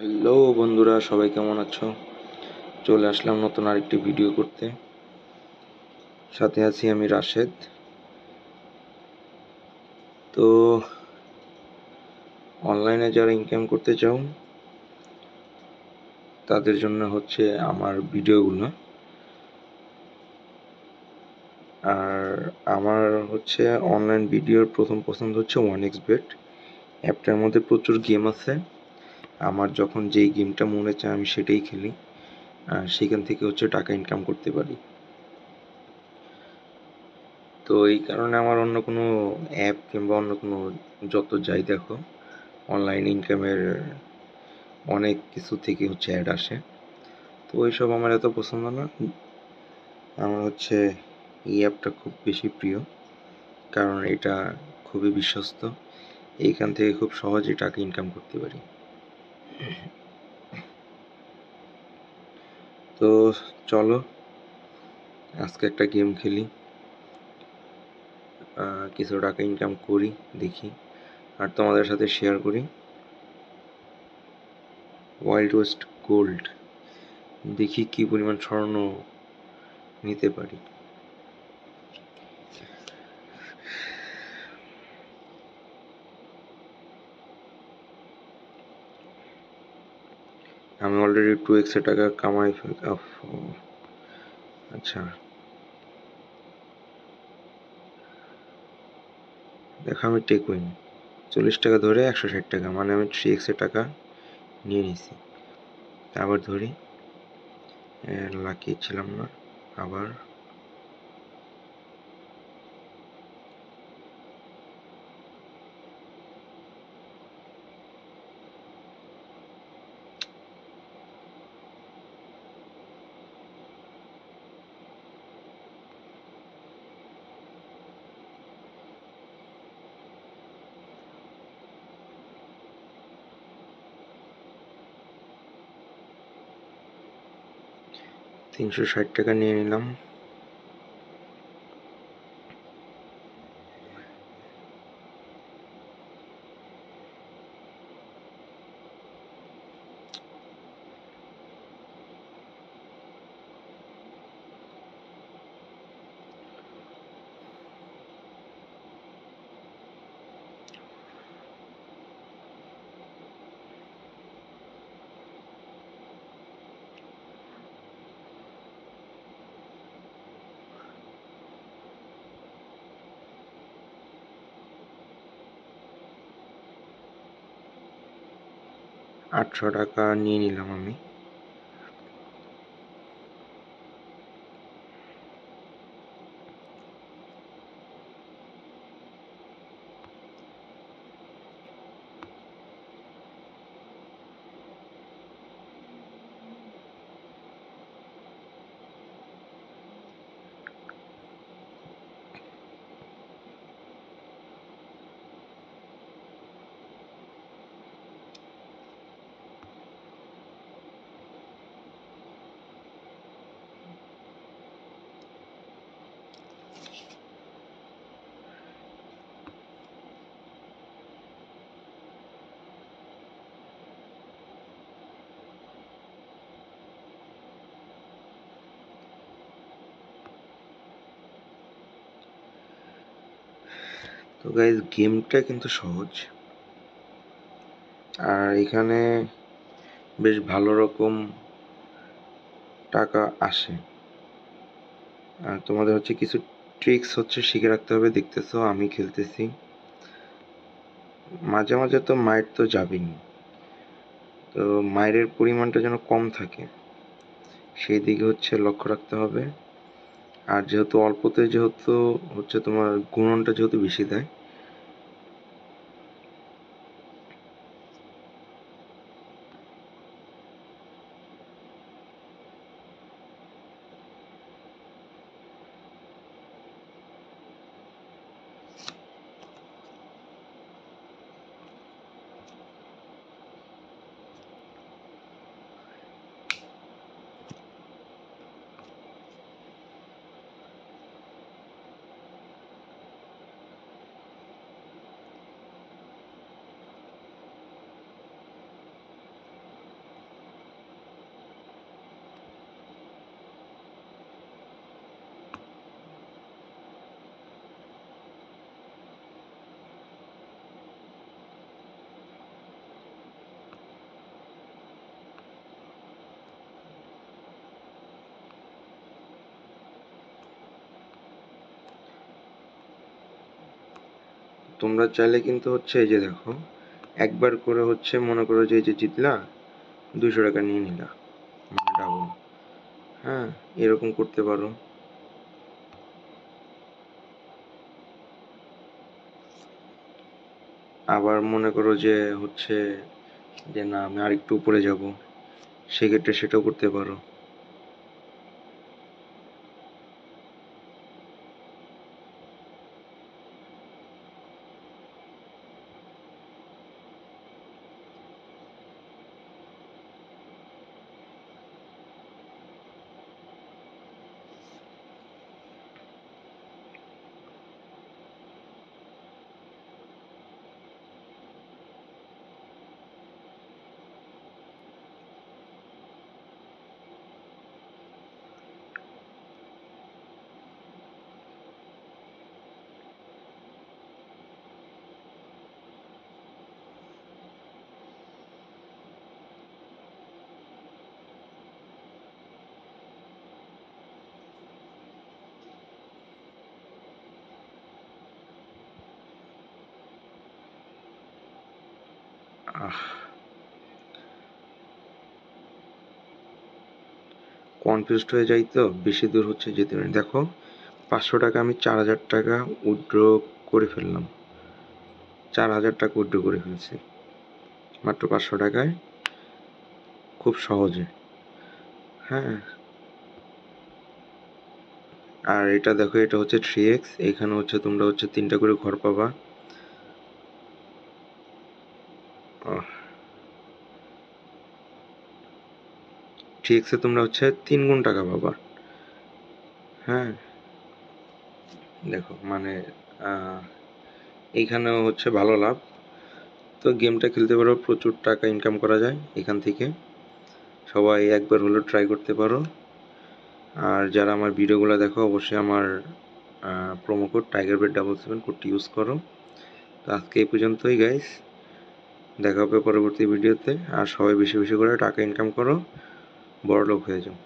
Hello বন্ধুরা, সবাই কেমন আছো? চলে আসলাম নতুন আরেকটি ভিডিও করতে। সাথে আছি আমি রাশেদ। তো অনলাইনে যারা ইনকাম করতে চাও তাদের জন্য হচ্ছে আমার ভিডিওগুলো। আর আমার হচ্ছে অনলাইন ভিডিওর প্রথম পছন্দ হচ্ছে 1xBet। অ্যাপটার মধ্যে প্রচুর গেম আছে। আমার যখন যেই গেমটা মনে চায় আমি সেটাই খেলি, আর সেখান থেকে হচ্ছে টাকা ইনকাম করতে পারি। তো এই কারণে আমার অন্য কোনো অ্যাপ কিংবা অন্য কোনো যত যাই দেখো অনলাইন ইনকামের অনেক কিছু থেকে হচ্ছে অ্যাড আসে। তো ওইসব আমার এত পছন্দ না। আমার হচ্ছে এই অ্যাপটা খুব বেশি প্রিয়, কারণ এটা খুবই বিশ্বস্ত। এইখান থেকে খুব সহজে টাকা ইনকাম করতে পারি। তো চলো আজকে একটা গেম খেলি, কিছু টাকা ইনকাম করি, দেখি আর তোমাদের সাথে শেয়ার করি। ওয়াইল্ড ওয়েস্ট গোল্ড, দেখি কি পরিমাণ স্বর্ণ নিতে পারি। আমি অলরেডি 2x টাকা কামাই আচ্ছা দেখো, আমি টেক উইন 40 টাকা ধরে 160 টাকা, মানে আমি 3x টাকা নিয়ে নিছি। আবার ধরি, লাকি ছিলাম না। আবার $360 নিয়ে নিলাম। $800 নিয়ে নিলাম আমি। তো গাইজ, গেমটা কিন্তু সহজ, আর এখানে বেশ ভালো রকম টাকা আসে। আর তোমাদের হচ্ছে কিছু ট্রিক্স হচ্ছে শিখে রাখতে হবে। দেখতেছো আমি খেলতেছি, মাঝে মাঝে তো মাইর তো যাবেই, তো মাইরের পরিমাণটা যেন কম থাকে সেই দিকে হচ্ছে লক্ষ্য রাখতে হবে। আর যেহেতু অল্পতে যেহেতু হচ্ছে তোমার গুণনটা যেহেতু বেশি দেয়, তোমরা চাইলে কিন্তু হচ্ছে এই যে দেখো, একবার করে হচ্ছে মনে করো যে এই যে জিতলা 200 টাকা নিয়ে নিলা, মানে ডাবল। হ্যাঁ, এরকম করতে পারো। আবার মনে করো যে হচ্ছে যে না আমি আরেকটু উপরে যাব, সেক্ষেত্রে সেটাও করতে পারো। আহ, কনফিউজড হয়ে যাই তো, বেশি দূর হচ্ছে যেতে পারি। দেখো 500 টাকা আমি 4000 টাকা উইথড্র করে ফেললাম, 4000 টাকা উইথড্র করে ফেলছি মাত্র 500 টাকায়, খুব সহজে। হ্যাঁ, আর এটা দেখো, এটা হচ্ছে 3x, এখানে হচ্ছে তোমরা হচ্ছে 3টা করে ঘর পাবা। 3x এ তোমরা হচ্ছে 3 গুণ টাকা পাবা। হ্যাঁ, দেখো মানে এইখানেও হচ্ছে ভালো লাভ। তো গেমটা খেলতে পারো, প্রচুর টাকা ইনকাম করা যায় এখান থেকে। সবাই একবার হলেও ট্রাই করতে পারো। আর যারা আমার ভিডিওগুলো দেখো অবশ্যই আমার প্রোমো কোড TigerBet77 কোডটি ইউজ করো। তো আজকে এই পর্যন্তই গাইস, দেখা হবে পরবর্তী ভিডিওতে। আর সবাই বেশি বেশি করে টাকা ইনকাম করো, বড়লোক হয়ে যাও।